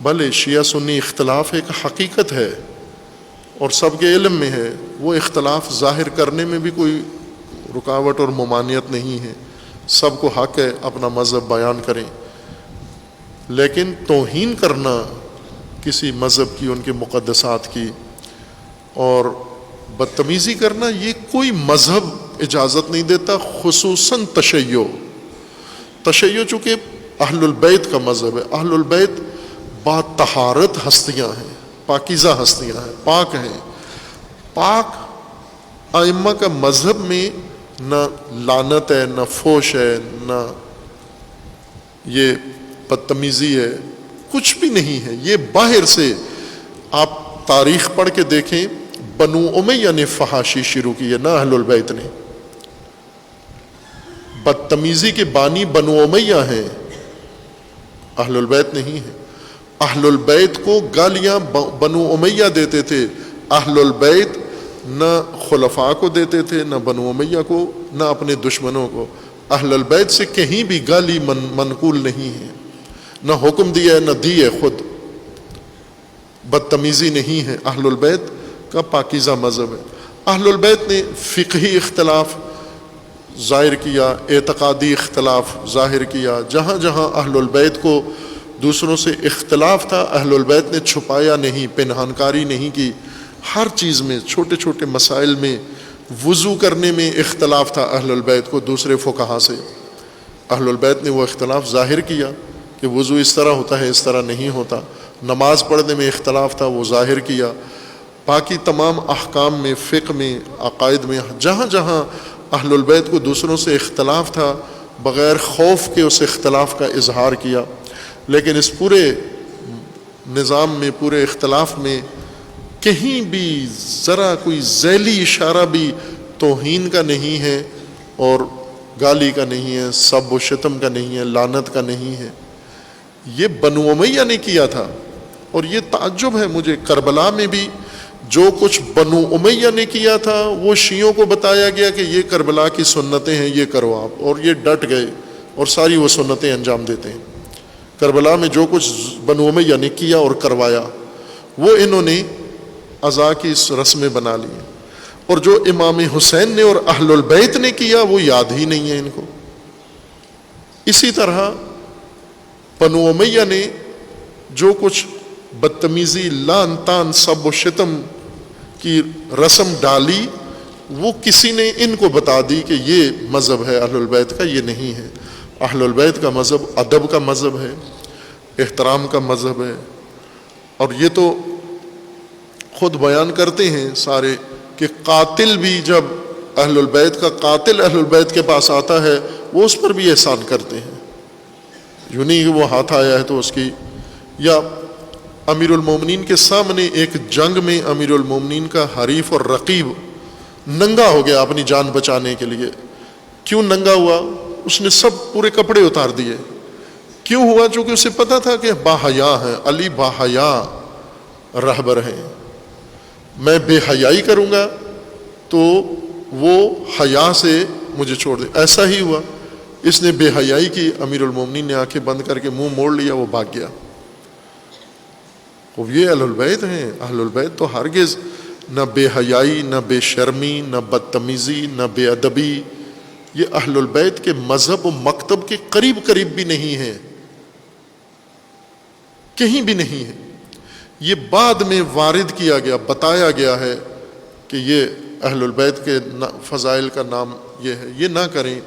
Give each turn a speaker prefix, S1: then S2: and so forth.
S1: بھلے شیعہ سنی اختلاف ایک حقیقت ہے اور سب کے علم میں ہے، وہ اختلاف ظاہر کرنے میں بھی کوئی رکاوٹ اور ممانعت نہیں ہے، سب کو حق ہے اپنا مذہب بیان کریں، لیکن توہین کرنا کسی مذہب کی، ان کے مقدسات کی، اور بدتمیزی کرنا، یہ کوئی مذہب اجازت نہیں دیتا، خصوصاً تشیع چونکہ اہل البیت کا مذہب ہے۔ اہل البیت با طہارت ہستیاں ہیں، پاکیزہ ہستیاں ہیں، پاک ہیں۔ پاک ائمہ کا مذہب میں نہ لعنت ہے، نہ فوش ہے، نہ یہ بدتمیزی ہے، کچھ بھی نہیں ہے۔ یہ باہر سے آپ تاریخ پڑھ کے دیکھیں، بنو امیہ نے فحاشی شروع کی ہے، نہ اہل البیت نے۔ بدتمیزی کے بانی بنو امیہ ہیں، اہل البیت نہیں ہیں۔ اہل البیت کو گالیاں بنو امیہ دیتے تھے، اہل البیت نہ خلفاء کو دیتے تھے، نہ بنو امیہ کو، نہ اپنے دشمنوں کو۔ اہل البیت سے کہیں بھی گالی منقول نہیں ہے، نہ حکم دیا ہے نہ دی ہے، خود بدتمیزی نہیں ہے۔ اہل البیت کا پاکیزہ مذہب ہے۔ اہل البیت نے فقہی اختلاف ظاہر کیا، اعتقادی اختلاف ظاہر کیا، جہاں جہاں اہل البیت کو دوسروں سے اختلاف تھا، اہل البیت نے چھپایا نہیں، پنہان کاری نہیں کی۔ ہر چیز میں، چھوٹے چھوٹے مسائل میں، وضو کرنے میں اختلاف تھا اہل البیت کو دوسرے فقہا سے، اہل البیت نے وہ اختلاف ظاہر کیا کہ وضو اس طرح ہوتا ہے، اس طرح نہیں ہوتا۔ نماز پڑھنے میں اختلاف تھا، وہ ظاہر کیا۔ باقی تمام احکام میں، فقہ میں، عقائد میں، جہاں جہاں اہل البیت کو دوسروں سے اختلاف تھا، بغیر خوف کے اس اختلاف کا اظہار کیا۔ لیکن اس پورے نظام میں، پورے اختلاف میں کہیں بھی ذرا کوئی ذیلی اشارہ بھی توہین کا نہیں ہے، اور گالی کا نہیں ہے، سب و شتم کا نہیں ہے، لعنت کا نہیں ہے۔ یہ بنو امیہ نے کیا تھا، اور یہ تعجب ہے مجھے، کربلا میں بھی جو کچھ بنو امیہ نے کیا تھا وہ شیعوں کو بتایا گیا کہ یہ کربلا کی سنتیں ہیں، یہ کرو آپ، اور یہ ڈٹ گئے اور ساری وہ سنتیں انجام دیتے ہیں۔ کربلا میں جو کچھ بنو امیہ نے کیا اور کروایا، وہ انہوں نے عزا کی رسمیں بنا لی، اور جو امام حسین نے اور اہل البیت نے کیا وہ یاد ہی نہیں ہے ان کو۔ اسی طرح بنو امیہ نے جو کچھ بدتمیزی، لعن طعن، سب و شتم کی رسم ڈالی، وہ کسی نے ان کو بتا دی کہ یہ مذہب ہے اہل البیت کا، یہ نہیں ہے۔ اہل البیت کا مذہب ادب کا مذہب ہے، احترام کا مذہب ہے، اور یہ تو خود بیان کرتے ہیں سارے کہ قاتل بھی جب اہل البیت کا قاتل اہل البیت کے پاس آتا ہے، وہ اس پر بھی احسان کرتے ہیں، یوں نہیں کہ وہ ہاتھ آیا ہے تو اس کی۔ یا امیر المومنین کے سامنے ایک جنگ میں امیر المومنین کا حریف اور رقیب ننگا ہو گیا اپنی جان بچانے کے لیے۔ کیوں ننگا ہوا؟ اس نے سب پورے کپڑے اتار دیے۔ کیوں ہوا؟ چونکہ اسے پتا تھا کہ باحیا ہے، علی باحیا رہبر ہیں، میں بے حیائی کروں گا تو وہ حیا سے مجھے چھوڑ دے۔ ایسا ہی ہوا، اس نے بے حیائی کی، امیر المومنین نے آنکھیں بند کر کے منہ موڑ لیا، وہ بھاگ گیا۔ وہ یہ اہل البیت ہیں۔ اہل البیت تو ہرگز نہ بے حیائی، نہ بے شرمی، نہ بدتمیزی، نہ بے ادبی، یہ اہل البیت کے مذہب و مکتب کے قریب بھی نہیں ہے، کہیں بھی نہیں ہے۔ یہ بعد میں وارد کیا گیا، بتایا گیا ہے کہ یہ اہل البیت کے فضائل کا نام یہ ہے، یہ نہ کریں۔